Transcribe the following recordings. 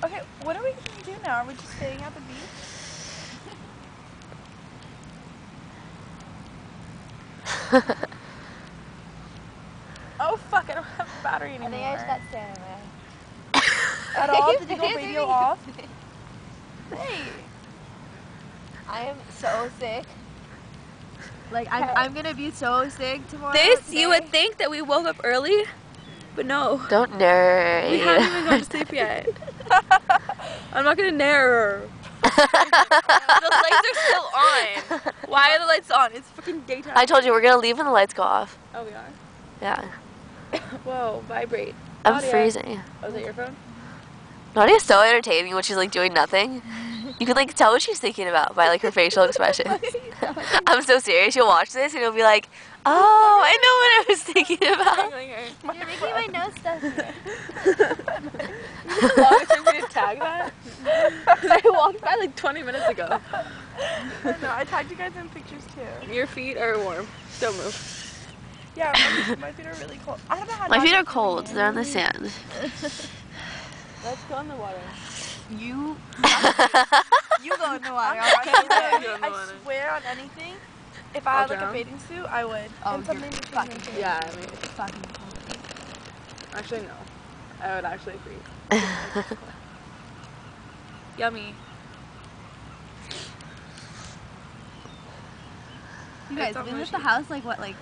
Okay, what are we going to do now? Are we just staying at the beach? Oh fuck, I don't have a battery anymore. I think I just got standing away. At all? Did you go radio off? Hey. I am so sick. Like, I'm gonna be so sick tomorrow. You would think that we woke up early, but no. Don't narrate. We haven't even gone to sleep yet. I'm not gonna narrate. The lights are still on. Why are the lights on? It's fucking daytime. I told you we're gonna leave when the lights go off. Oh, we are? Yeah. Whoa, vibrate. I'm Nadia. freezing. Oh, is that your phone? Nadia's so entertaining when she's like doing nothing. You can like tell what she's thinking about by like her facial expressions. I'm so serious. You'll watch this and you'll be like, oh, I know what I was thinking about. You're making my nose stuffy. The longest time for me to tag that? I walked by like 20 minutes ago. No, I tagged you guys in pictures too. Your feet are warm. Don't move. Yeah, my feet are really cold. I don't know how My feet are cold. They're in the sand. Let's go in the water. You go in the water. I swear on anything, if I had like a drown. bathing suit, I would. Oh, And something you're between fucking the two. Yeah, I mean, fucking actually no. I would actually agree. Yummy. You guys, we left the house like what, like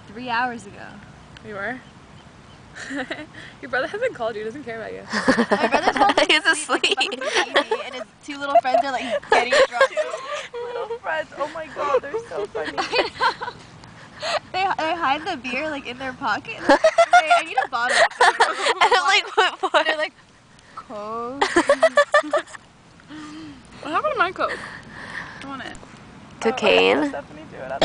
3 hours ago. You were? Your brother hasn't called you. He doesn't care about you. My brother told me He's asleep. and his two little friends are like getting drunk. Little friends, oh my god, they're so funny. They hide the beer like in their pocket. Like, wait, I need a bottle. And I'm like, what for? They're like, Coke. What happened to my Coke? I want it. Cocaine. Stephanie threw it up.